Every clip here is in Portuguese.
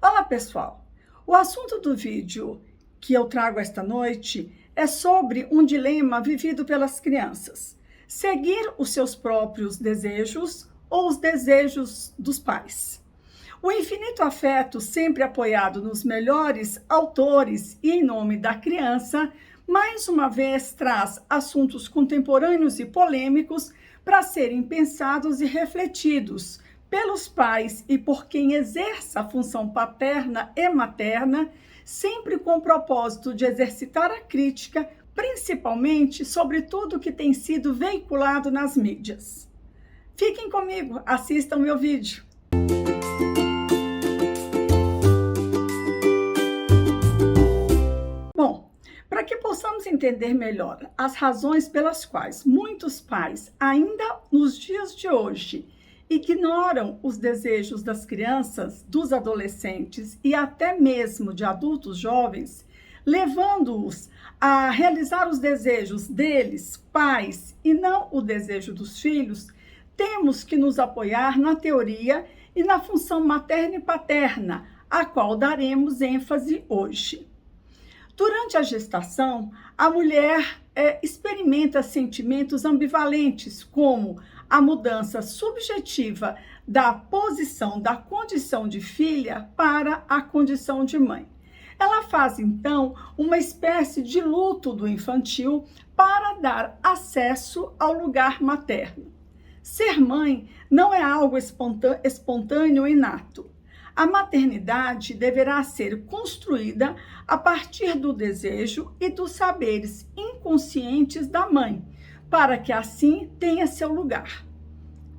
Olá, pessoal! O assunto do vídeo que eu trago esta noite é sobre um dilema vivido pelas crianças: seguir os seus próprios desejos ou os desejos dos pais. O infinito afeto, sempre apoiado nos melhores autores e em nome da criança, mais uma vez traz assuntos contemporâneos e polêmicos para serem pensados e refletidos pelos pais e por quem exerce a função paterna e materna, sempre com o propósito de exercitar a crítica, principalmente sobre tudo que tem sido veiculado nas mídias. Fiquem comigo, assistam meu vídeo. Bom, para que possamos entender melhor as razões pelas quais muitos pais, ainda nos dias de hoje, ignoram os desejos das crianças, dos adolescentes e até mesmo de adultos jovens, levando-os a realizar os desejos deles, pais, e não o desejo dos filhos, temos que nos apoiar na teoria e na função materna e paterna, a qual daremos ênfase hoje. Durante a gestação, a mulher experimenta sentimentos ambivalentes, como a mudança subjetiva da posição da condição de filha para a condição de mãe. Ela faz, então, uma espécie de luto do infantil para dar acesso ao lugar materno. Ser mãe não é algo espontâneo e inato. A maternidade deverá ser construída a partir do desejo e dos saberes inconscientes da mãe, para que assim tenha seu lugar.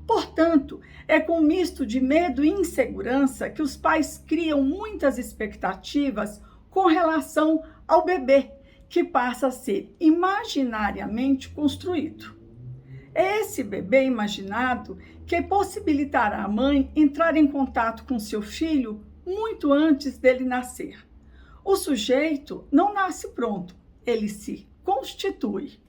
Portanto, é com um misto de medo e insegurança que os pais criam muitas expectativas com relação ao bebê, que passa a ser imaginariamente construído. É esse bebê imaginado que possibilitará a mãe entrar em contato com seu filho muito antes dele nascer. O sujeito não nasce pronto, ele se constitui.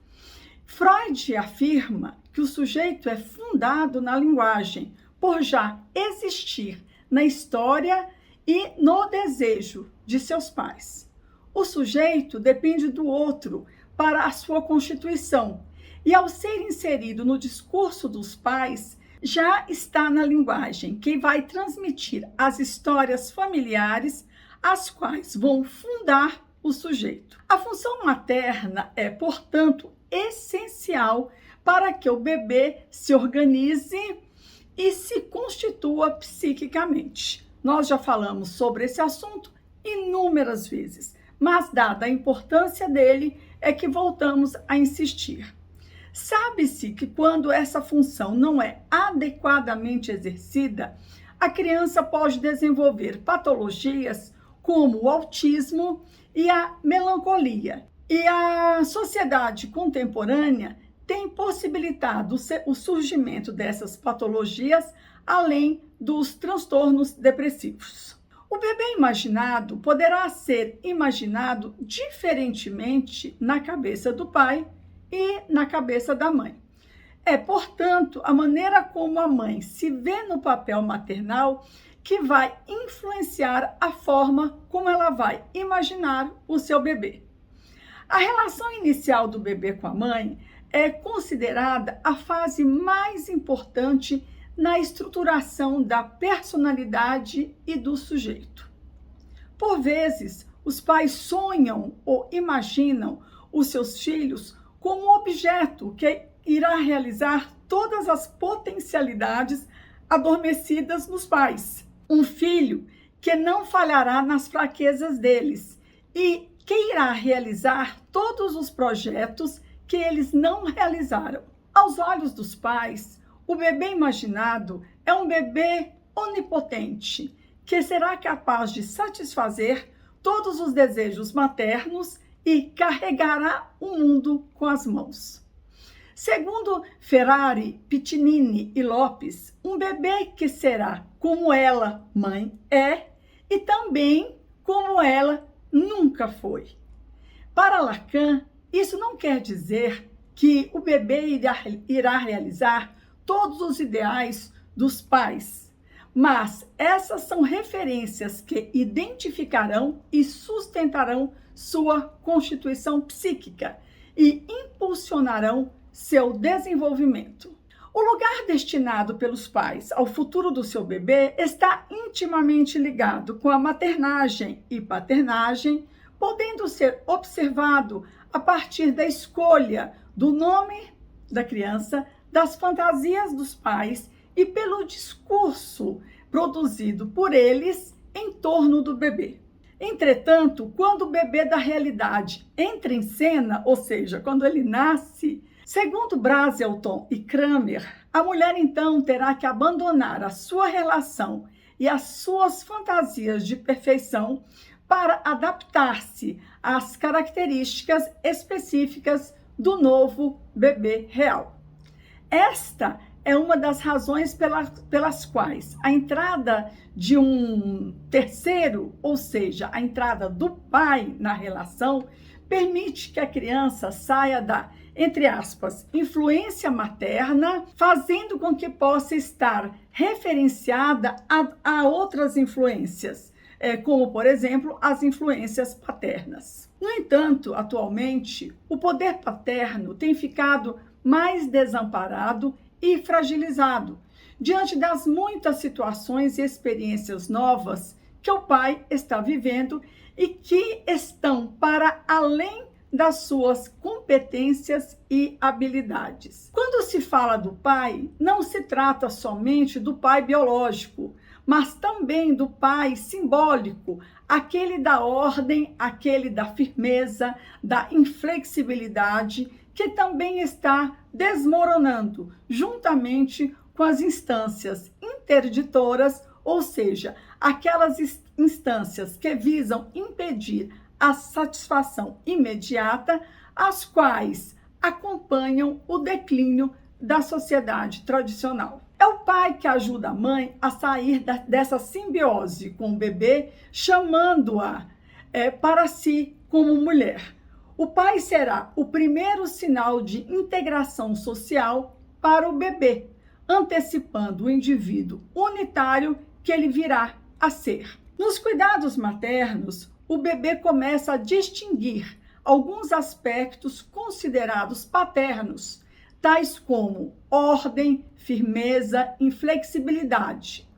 Freud afirma que o sujeito é fundado na linguagem, por já existir na história e no desejo de seus pais. O sujeito depende do outro para a sua constituição, e ao ser inserido no discurso dos pais, já está na linguagem que vai transmitir as histórias familiares, as quais vão fundar o sujeito. A função materna é, portanto, essencial para que o bebê se organize e se constitua psiquicamente. Nós já falamos sobre esse assunto inúmeras vezes, mas dada a importância dele, é que voltamos a insistir. Sabe-se que quando essa função não é adequadamente exercida, a criança pode desenvolver patologias como o autismo e a melancolia. E a sociedade contemporânea tem possibilitado o surgimento dessas patologias, além dos transtornos depressivos. O bebê imaginado poderá ser imaginado diferentemente na cabeça do pai e na cabeça da mãe. É, portanto, a maneira como a mãe se vê no papel maternal que vai influenciar a forma como ela vai imaginar o seu bebê. A relação inicial do bebê com a mãe é considerada a fase mais importante na estruturação da personalidade e do sujeito. Por vezes, os pais sonham ou imaginam os seus filhos como um objeto que irá realizar todas as potencialidades adormecidas nos pais. Um filho que não falhará nas fraquezas deles e que irá realizar todos os projetos que eles não realizaram. Aos olhos dos pais, o bebê imaginado é um bebê onipotente, que será capaz de satisfazer todos os desejos maternos e carregará o mundo com as mãos. Segundo Ferrari, Piccinini e Lopes, um bebê que será como ela, mãe, é, e também como ela nunca foi. Para Lacan, isso não quer dizer que o bebê irá realizar todos os ideais dos pais, mas essas são referências que identificarão e sustentarão sua constituição psíquica e impulsionarão seu desenvolvimento. O lugar destinado pelos pais ao futuro do seu bebê está intimamente ligado com a maternagem e paternagem, podendo ser observado a partir da escolha do nome da criança, das fantasias dos pais e pelo discurso produzido por eles em torno do bebê. Entretanto, quando o bebê da realidade entra em cena, ou seja, quando ele nasce, segundo Brazelton e Kramer, a mulher então terá que abandonar a sua relação e as suas fantasias de perfeição para adaptar-se às características específicas do novo bebê real. Esta é uma das razões pelas quais a entrada de um terceiro, ou seja, a entrada do pai na relação, permite que a criança saia da, entre aspas, influência materna, fazendo com que possa estar referenciada a outras influências, como, por exemplo, as influências paternas. No entanto, atualmente, o poder paterno tem ficado mais desamparado e fragilizado, diante das muitas situações e experiências novas que o pai está vivendo e que estão para além das suas competências e habilidades. Quando se fala do pai, não se trata somente do pai biológico, mas também do pai simbólico, aquele da ordem, aquele da firmeza, da inflexibilidade, que também está desmoronando, juntamente com as instâncias interditoras, ou seja, aquelas instâncias que visam impedir a satisfação imediata, as quais acompanham o declínio da sociedade tradicional. É o pai que ajuda a mãe a sair dessa simbiose com o bebê, chamando-a para si como mulher. O pai será o primeiro sinal de integração social para o bebê, antecipando o indivíduo unitário que ele virá a ser. Nos cuidados maternos, o bebê começa a distinguir alguns aspectos considerados paternos, tais como ordem, firmeza, inflexibilidade.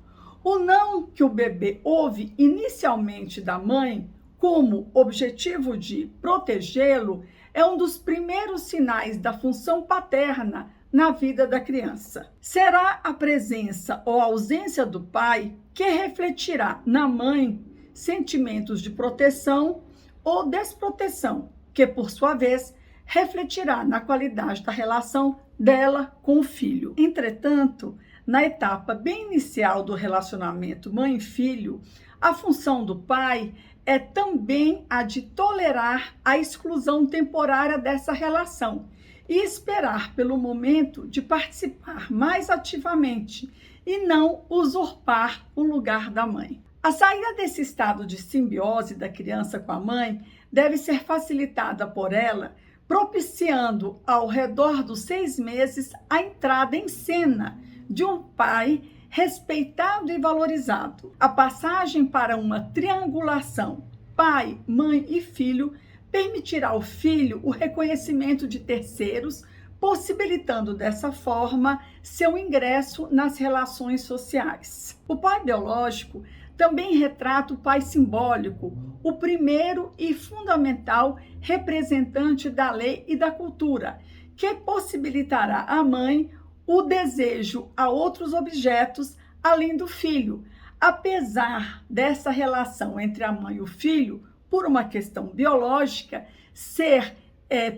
O não que o bebê ouve inicialmente da mãe, como objetivo de protegê-lo, é um dos primeiros sinais da função paterna na vida da criança. Será a presença ou ausência do pai que refletirá na mãe sentimentos de proteção ou desproteção, que, por sua vez, refletirá na qualidade da relação dela com o filho. Entretanto, na etapa bem inicial do relacionamento mãe-filho, a função do pai é também a de tolerar a exclusão temporária dessa relação e esperar pelo momento de participar mais ativamente e não usurpar o lugar da mãe. A saída desse estado de simbiose da criança com a mãe deve ser facilitada por ela, propiciando ao redor dos 6 meses a entrada em cena de um pai respeitado e valorizado. A passagem para uma triangulação pai, mãe e filho permitirá ao filho o reconhecimento de terceiros, possibilitando dessa forma seu ingresso nas relações sociais. O pai biológico também retrata o pai simbólico, o primeiro e fundamental representante da lei e da cultura, que possibilitará à mãe o desejo a outros objetos além do filho, apesar dessa relação entre a mãe e o filho, por uma questão biológica, ser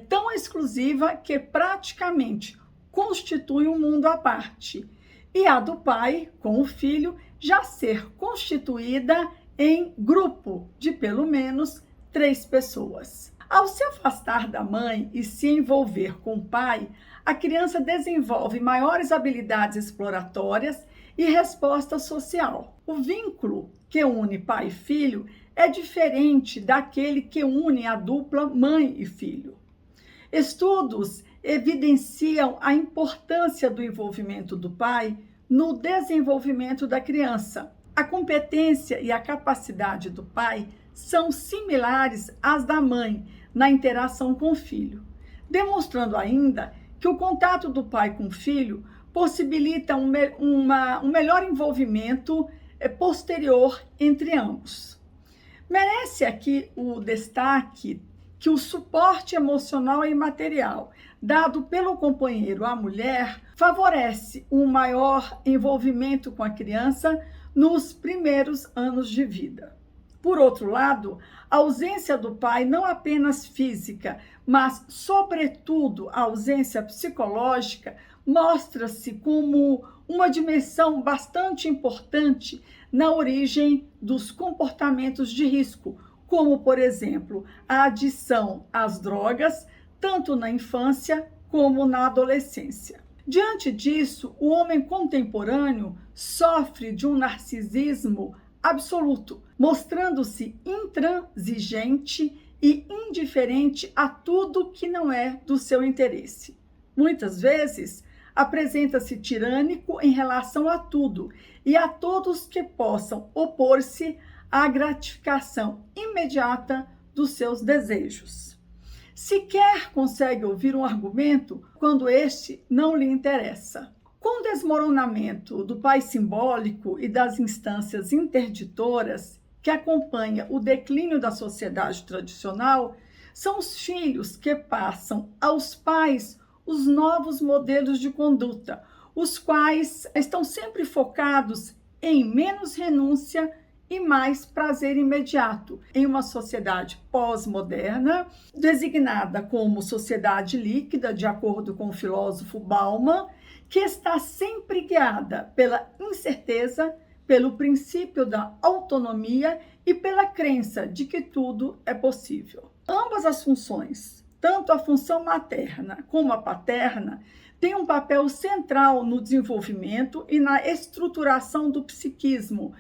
tão exclusiva que praticamente constitui um mundo à parte, e a do pai com o filho já ser constituída em grupo de pelo menos 3 pessoas. Ao se afastar da mãe e se envolver com o pai, a criança desenvolve maiores habilidades exploratórias e resposta social. O vínculo que une pai e filho é diferente daquele que une a dupla mãe e filho. Estudos evidenciam a importância do envolvimento do pai no desenvolvimento da criança. A competência e a capacidade do pai são similares às da mãe na interação com o filho, demonstrando ainda que o contato do pai com o filho possibilita um melhor envolvimento posterior entre ambos. Merece aqui o destaque que o suporte emocional e material dado pelo companheiro à mulher favorece um maior envolvimento com a criança nos primeiros anos de vida. Por outro lado, a ausência do pai, não apenas física, mas, sobretudo, a ausência psicológica, mostra-se como uma dimensão bastante importante na origem dos comportamentos de risco, como, por exemplo, a adição às drogas, tanto na infância como na adolescência. Diante disso, o homem contemporâneo sofre de um narcisismo absoluto, mostrando-se intransigente e indiferente a tudo que não é do seu interesse. Muitas vezes, apresenta-se tirânico em relação a tudo e a todos que possam opor-se à gratificação imediata dos seus desejos. Sequer consegue ouvir um argumento quando este não lhe interessa. Com o desmoronamento do pai simbólico e das instâncias interditoras que acompanha o declínio da sociedade tradicional, são os filhos que passam aos pais os novos modelos de conduta, os quais estão sempre focados em menos renúncia e mais prazer imediato, em uma sociedade pós-moderna, designada como sociedade líquida, de acordo com o filósofo Bauman, que está sempre guiada pela incerteza, pelo princípio da autonomia e pela crença de que tudo é possível. Ambas as funções, tanto a função materna como a paterna, têm um papel central no desenvolvimento e na estruturação do psiquismo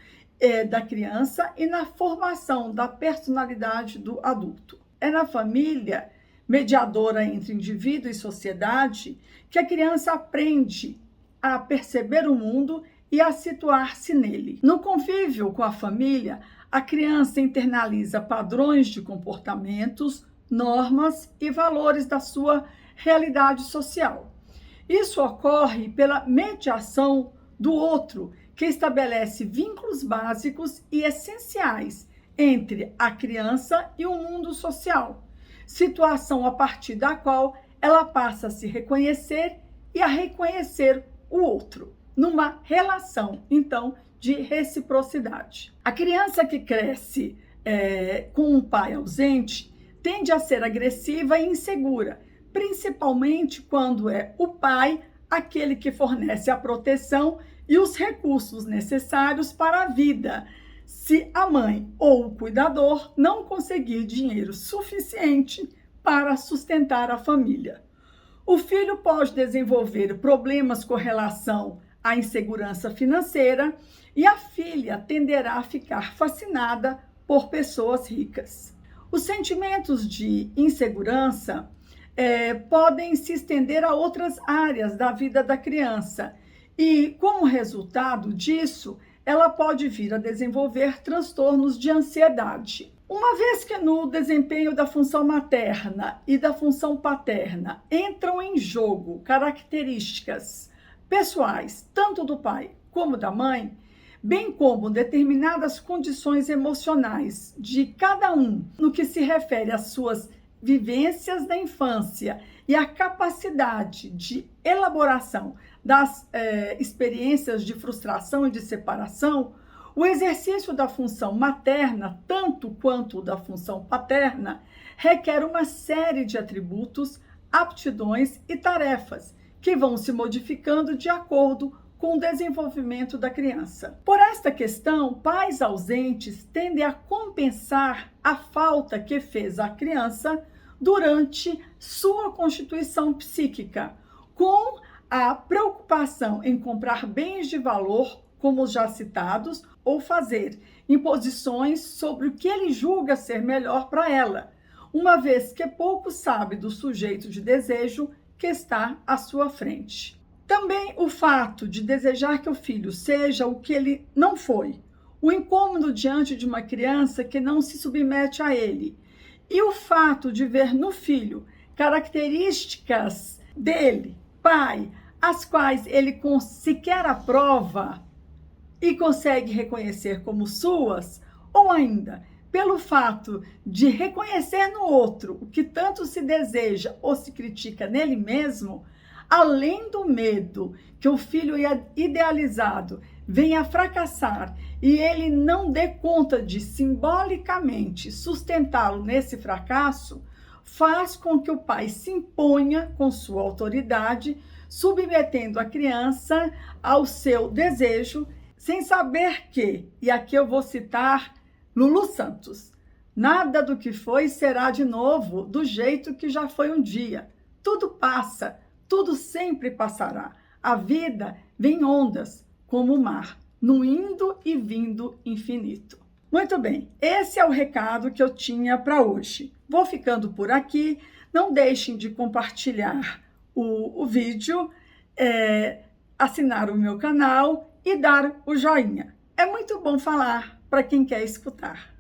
da criança e na formação da personalidade do adulto. É na família, mediadora entre indivíduo e sociedade, que a criança aprende a perceber o mundo e a situar-se nele. No convívio com a família, a criança internaliza padrões de comportamentos, normas e valores da sua realidade social. Isso ocorre pela mediação do outro, que estabelece vínculos básicos e essenciais entre a criança e o mundo social, situação a partir da qual ela passa a se reconhecer e a reconhecer o outro, numa relação, então, de reciprocidade. A criança que cresce com um pai ausente tende a ser agressiva e insegura, principalmente quando é o pai aquele que fornece a proteção e os recursos necessários para a vida, se a mãe ou o cuidador não conseguir dinheiro suficiente para sustentar a família. O filho pode desenvolver problemas com relação à insegurança financeira e a filha tenderá a ficar fascinada por pessoas ricas. Os sentimentos de insegurança podem se estender a outras áreas da vida da criança e, como resultado disso, ela pode vir a desenvolver transtornos de ansiedade. Uma vez que no desempenho da função materna e da função paterna entram em jogo características pessoais, tanto do pai como da mãe, bem como determinadas condições emocionais de cada um no que se refere às suas vivências da infância e a capacidade de elaboração das experiências de frustração e de separação, o exercício da função materna, tanto quanto da função paterna, requer uma série de atributos, aptidões e tarefas que vão se modificando de acordo com o desenvolvimento da criança. Por esta questão, pais ausentes tendem a compensar a falta que fez a criança durante sua constituição psíquica, com a preocupação em comprar bens de valor, como os já citados, ou fazer imposições sobre o que ele julga ser melhor para ela, uma vez que pouco sabe do sujeito de desejo que está à sua frente. Também o fato de desejar que o filho seja o que ele não foi, o incômodo diante de uma criança que não se submete a ele, e o fato de ver no filho características dele, pai, as quais ele sequer aprova e consegue reconhecer como suas, ou ainda pelo fato de reconhecer no outro o que tanto se deseja ou se critica nele mesmo, além do medo que o filho idealizado venha a fracassar e ele não dê conta de simbolicamente sustentá-lo nesse fracasso, faz com que o pai se imponha com sua autoridade, submetendo a criança ao seu desejo, sem saber que, e aqui eu vou citar Lulu Santos, nada do que foi será de novo do jeito que já foi um dia. Tudo passa, tudo sempre passará. A vida vem ondas, como o mar, num indo e vindo infinito. Muito bem, esse é o recado que eu tinha para hoje. Vou ficando por aqui. Não deixem de compartilhar o vídeo, assinar o meu canal e dar o joinha. É muito bom falar para quem quer escutar.